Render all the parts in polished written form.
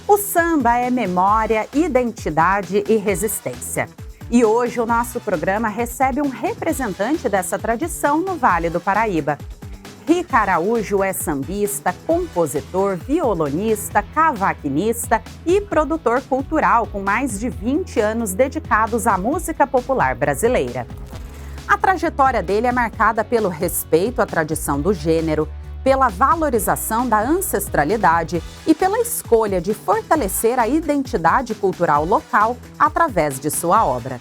O samba é memória, identidade e resistência. E hoje o nosso programa recebe um representante dessa tradição no Vale do Paraíba. Rica Araújo é sambista, compositor, violonista, cavaquinista e produtor cultural com mais de 20 anos dedicados à música popular brasileira. A trajetória dele é marcada pelo respeito à tradição do gênero, pela valorização da ancestralidade e pela escolha de fortalecer a identidade cultural local através de sua obra.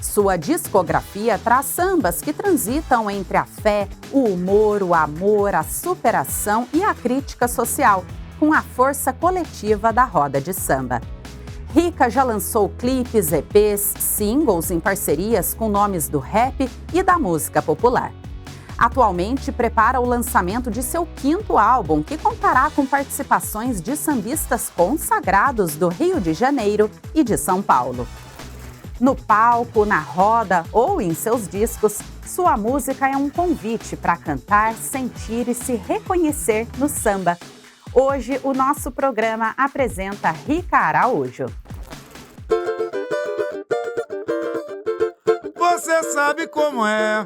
Sua discografia traz sambas que transitam entre a fé, o humor, o amor, a superação e a crítica social, com a força coletiva da roda de samba. Rica já lançou clipes, EPs, singles em parcerias com nomes do rap e da música popular. Atualmente prepara o lançamento de seu 5º álbum, que contará com participações de sambistas consagrados do Rio de Janeiro e de São Paulo. No palco, na roda ou em seus discos, sua música é um convite para cantar, sentir e se reconhecer no samba. Hoje, o nosso programa apresenta Rica Araújo. Você sabe como é,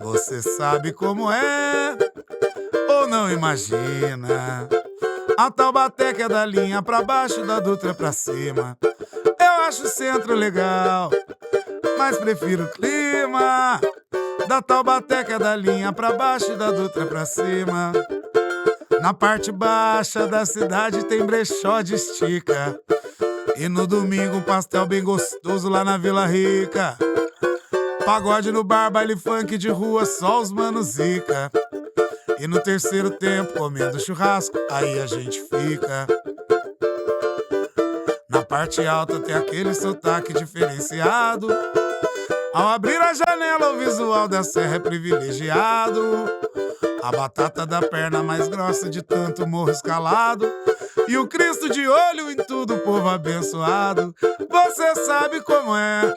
você sabe como é, ou não imagina? A Taubaté que é da linha pra baixo, da Dutra pra cima. Eu acho o centro legal, mas prefiro o clima da Taubaté que é da linha pra baixo e da Dutra pra cima. Na parte baixa da cidade tem brechó de estica, e no domingo um pastel bem gostoso lá na Vila Rica. Pagode no bar, baile funk de rua, só os manos zica. E no terceiro tempo, comendo churrasco, aí a gente fica. Na parte alta tem aquele sotaque diferenciado. Ao abrir a janela, o visual da serra é privilegiado. A batata da perna mais grossa de tanto morro escalado. E o Cristo de olho em tudo, povo abençoado. Você sabe como é,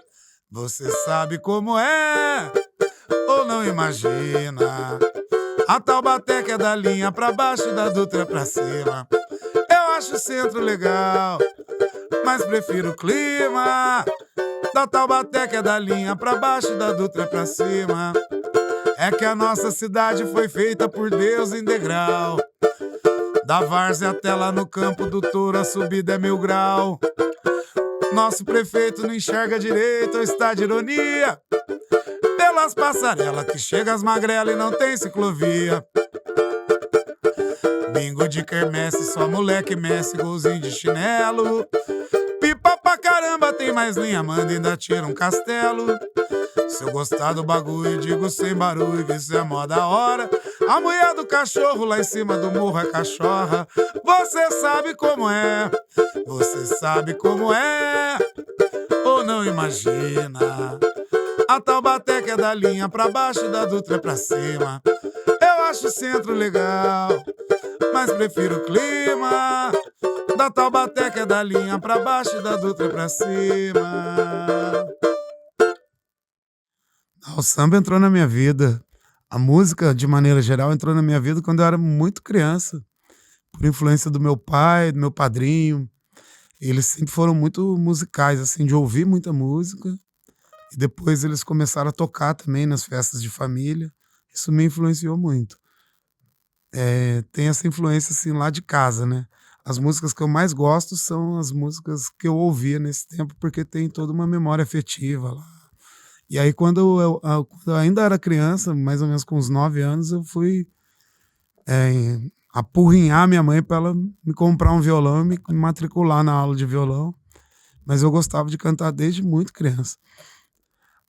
você sabe como é, ou não imagina? A Taubaté que é da linha pra baixo e da Dutra pra cima. Eu acho o centro legal, mas prefiro o clima da Taubaté que é da linha pra baixo e da Dutra pra cima. É que a nossa cidade foi feita por Deus em degrau. Da várzea até lá no campo do touro a subida é 1000 grau. Nosso prefeito não enxerga direito ou está de ironia pelas passarelas que chega às magrelas e não tem ciclovia. Bingo de quermesse, só moleque messe, golzinho de chinelo. Pipa pra caramba, tem mais linha, manda ainda tira um castelo. Se eu gostar do bagulho, digo sem barulho, que isso é mó da hora. A mulher do cachorro lá em cima do morro é cachorra. Você sabe como é, você sabe como é, ou não imagina? A Taubaté que é da linha pra baixo e da Dutra pra cima. Eu acho o centro legal, mas prefiro o clima da Taubaté que é da linha pra baixo e da Dutra pra cima. O samba entrou na minha vida. A música, de maneira geral, entrou na minha vida quando eu era muito criança. Por influência do meu pai, do meu padrinho. Eles sempre foram muito musicais, assim, de ouvir muita música. E depois eles começaram a tocar também nas festas de família. Isso me influenciou muito. Tem essa influência, assim, lá de casa, né? As músicas que eu mais gosto são as músicas que eu ouvia nesse tempo, porque tem toda uma memória afetiva lá. E aí, quando eu ainda era criança, mais ou menos com uns 9 anos, eu fui apurrinhar minha mãe para ela me comprar um violão e me matricular na aula de violão. Mas eu gostava de cantar desde muito criança.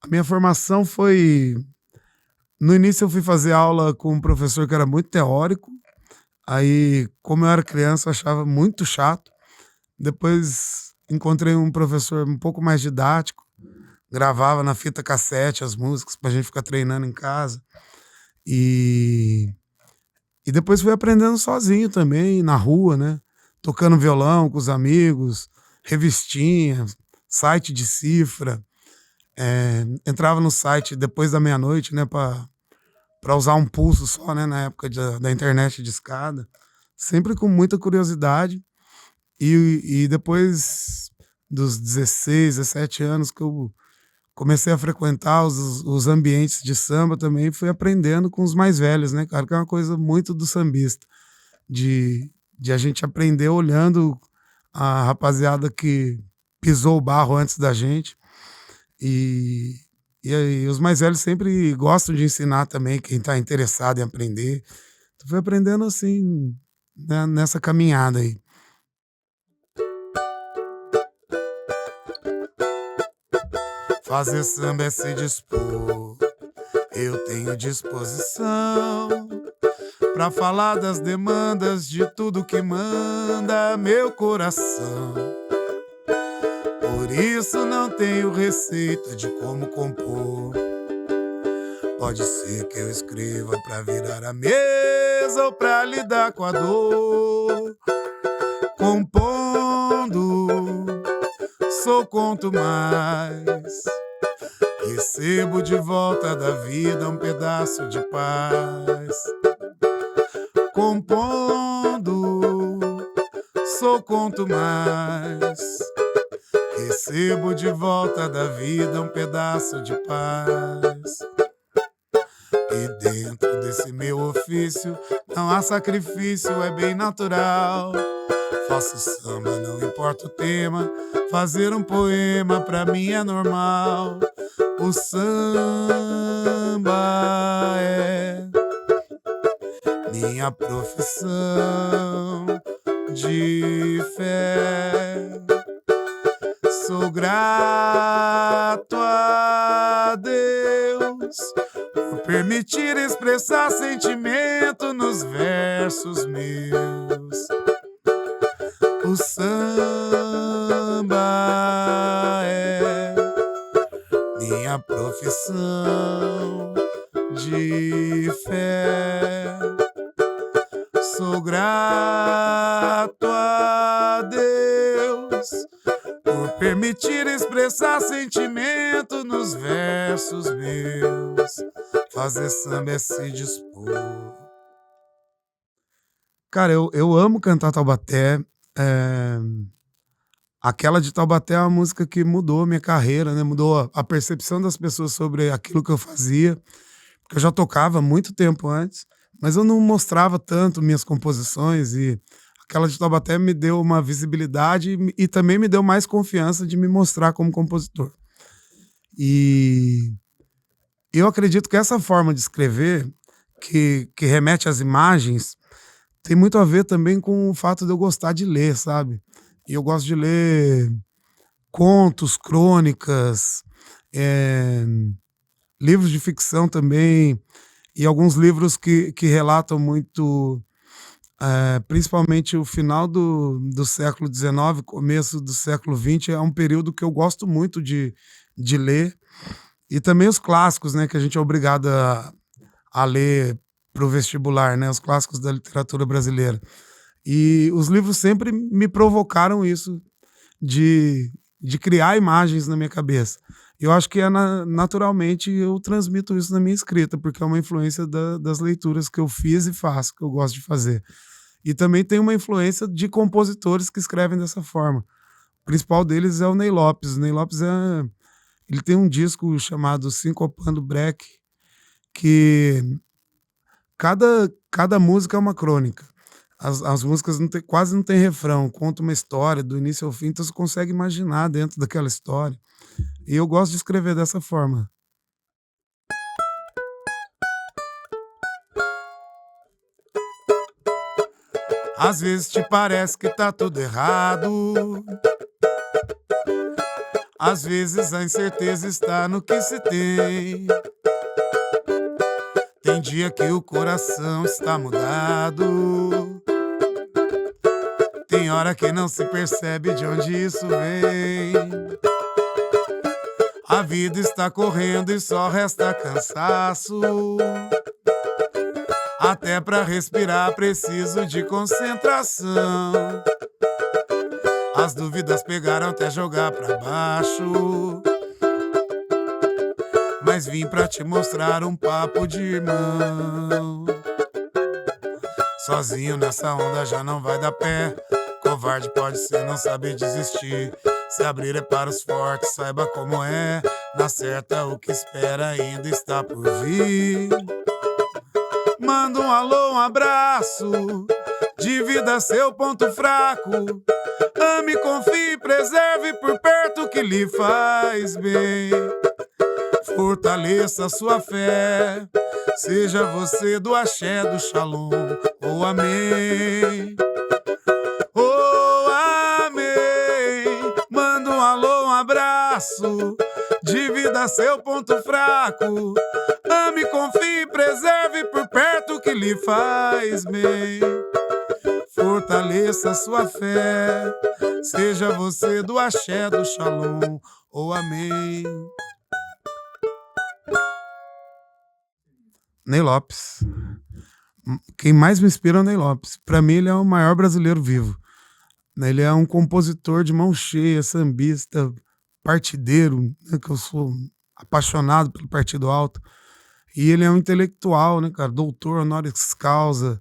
A minha formação foi... No início eu fui fazer aula com um professor que era muito teórico. Aí, como eu era criança, eu achava muito chato. Depois encontrei um professor um pouco mais didático. Gravava na fita cassete as músicas pra gente ficar treinando em casa. E depois fui aprendendo sozinho também, na rua, né? Tocando violão com os amigos, revistinha, site de cifra. Entrava no site depois da meia-noite, né? Pra usar um pulso só, né? Na época da internet de escada. Sempre com muita curiosidade. E depois dos 16, 17 anos que eu comecei a frequentar os ambientes de samba também, fui aprendendo com os mais velhos, né, cara, que é uma coisa muito do sambista, de a gente aprender olhando a rapaziada que pisou o barro antes da gente. E, e aí, os mais velhos sempre gostam de ensinar também quem está interessado em aprender. Tu foi aprendendo assim, né, nessa caminhada aí. Fazer samba é se dispor, eu tenho disposição pra falar das demandas de tudo que manda meu coração. Por isso não tenho receita de como compor. Pode ser que eu escreva pra virar a mesa ou pra lidar com a dor. Compondo, sou quanto mais recebo de volta da vida um pedaço de paz. Compondo, sou quanto mais recebo de volta da vida um pedaço de paz. E dentro desse meu ofício não há sacrifício, é bem natural. Faço samba, não importa o tema, fazer um poema pra mim é normal. O samba é minha profissão de fé. Sou grato a Deus por permitir expressar sentimento nos versos meus. O samba é minha profissão de fé. Sou grato a Deus por permitir expressar sentimento nos versos meus. Fazer samba é se dispor. Cara, eu amo cantar Taubaté. É, aquela de Taubaté é uma música que mudou a minha carreira, né? Mudou a percepção das pessoas sobre aquilo que eu fazia. Porque eu já tocava há muito tempo antes, mas eu não mostrava tanto minhas composições, e aquela de Taubaté me deu uma visibilidade e também me deu mais confiança de me mostrar como compositor. E eu acredito que essa forma de escrever, que remete às imagens, tem muito a ver também com o fato de eu gostar de ler, sabe? E eu gosto de ler contos, crônicas, livros de ficção também, e alguns livros que relatam muito, principalmente o final do século XIX, começo do século XX, é um período que eu gosto muito de ler. E também os clássicos, né, que a gente é obrigado a ler para o vestibular, né, os clássicos da literatura brasileira. E os livros sempre me provocaram isso, de criar imagens na minha cabeça. Eu acho que naturalmente eu transmito isso na minha escrita, porque é uma influência das leituras que eu fiz e faço, que eu gosto de fazer. E também tem uma influência de compositores que escrevem dessa forma. O principal deles é o Ney Lopes. O Ney Lopes ele tem um disco chamado Sincopando Break, que cada música é uma crônica. As músicas quase não tem refrão, conta uma história do início ao fim, então você consegue imaginar dentro daquela história. E eu gosto de escrever dessa forma. Às vezes te parece que tá tudo errado, às vezes a incerteza está no que se tem. Tem dia que o coração está mudado, tem hora que não se percebe de onde isso vem. A vida está correndo e só resta cansaço. Até pra respirar preciso de concentração. As dúvidas pegaram até jogar pra baixo, mas vim pra te mostrar um papo de irmão. Sozinho nessa onda já não vai dar pé, Covarde pode ser, não saber desistir. Se abrir é para os fortes, saiba como é. Na certa o que espera ainda está por vir. Manda um alô, um abraço, divida seu ponto fraco. Ame, confie, preserve por perto o que lhe faz bem. Fortaleça sua fé, seja você do axé, do shalom ou amém. Oh, amém. Manda um alô, um abraço, divida seu ponto fraco. Ame, confie, preserve por perto o que lhe faz bem. Fortaleça sua fé, seja você do axé, do shalom ou amém. Ney Lopes. Quem mais me inspira é o Ney Lopes. Para mim, ele é o maior brasileiro vivo. Ele é um compositor de mão cheia, sambista, partideiro, né, que eu sou apaixonado pelo Partido Alto. E ele é um intelectual, né, cara? Doutor honoris causa.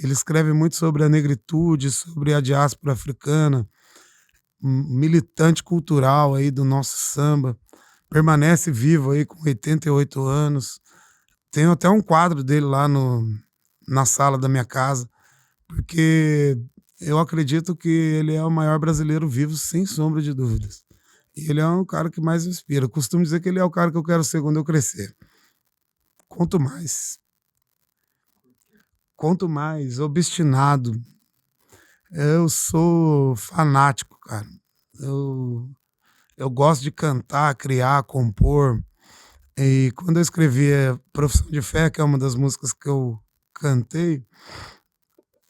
Ele escreve muito sobre a negritude, sobre a diáspora africana, militante cultural aí do nosso samba. Permanece vivo aí com 88 anos. Tenho até um quadro dele lá na sala da minha casa, porque eu acredito que ele é o maior brasileiro vivo, sem sombra de dúvidas. E ele é um cara que mais me inspira. Eu costumo dizer que ele é o cara que eu quero ser quando eu crescer. Quanto mais obstinado. Eu sou fanático, cara. Eu gosto de cantar, criar, compor. E quando eu escrevi Profissão de Fé, que é uma das músicas que eu cantei,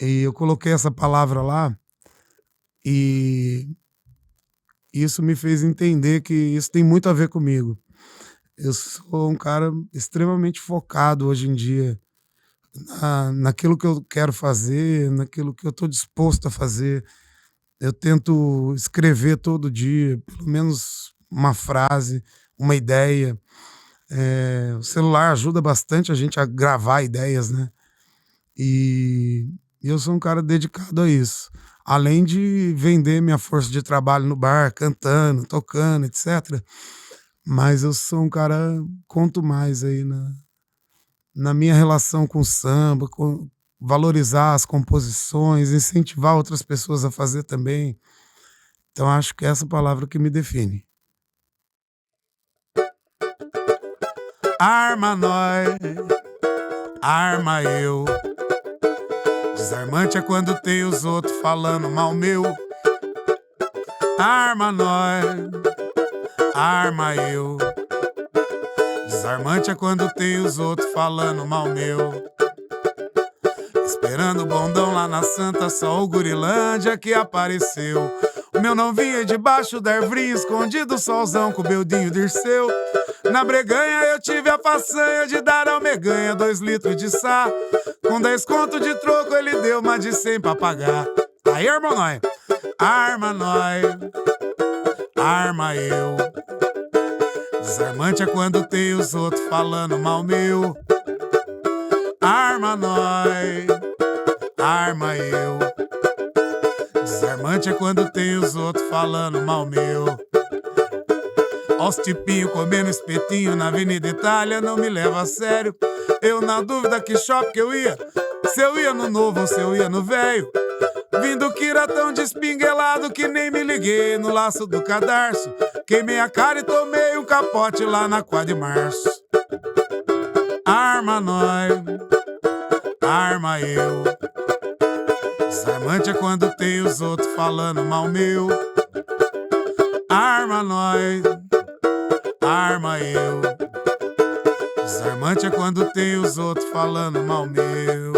e eu coloquei essa palavra lá, e isso me fez entender que isso tem muito a ver comigo. Eu sou um cara extremamente focado hoje em dia naquilo que eu quero fazer, naquilo que eu estou disposto a fazer. Eu tento escrever todo dia, pelo menos uma frase, uma ideia. O celular ajuda bastante a gente a gravar ideias, né? E eu sou um cara dedicado a isso. Além de vender minha força de trabalho no bar, cantando, tocando, etc. Mas eu sou um cara, conto mais aí na minha relação com o samba, valorizar as composições, incentivar outras pessoas a fazer também. Então acho que é essa palavra que me define. Arma nós, arma eu. Desarmante é quando tem os outros falando mal meu. Arma nós, arma eu. Desarmante é quando tem os outros falando mal meu. Esperando o bondão lá na Santa, só o Gurilândia que apareceu. O meu não vinha debaixo da ervrinha, escondido o solzão com o beldinho dirceu. Na breganha eu tive a façanha de dar ao meganha 2 litros de sá. Com 10 conto de troco ele deu uma de 100 pra pagar. Aí, irmão, nós, arma nós, arma eu. Desarmante é quando tem os outros falando mal meu. Arma nós, arma eu. Desarmante é quando tem os outros falando mal meu. Os tipinhos comendo espetinho na Avenida Itália não me leva a sério. Eu na dúvida que shopping que eu ia, se eu ia no novo ou se eu ia no velho. Vindo Kira tão despinguelado que nem me liguei no laço do cadarço. Queimei a cara e tomei um capote lá na 4 de março. Arma nós, arma eu. Desarmante é quando tem os outros falando mal meu. Arma nós, arma eu. Desarmante é quando tem os outros falando mal meu.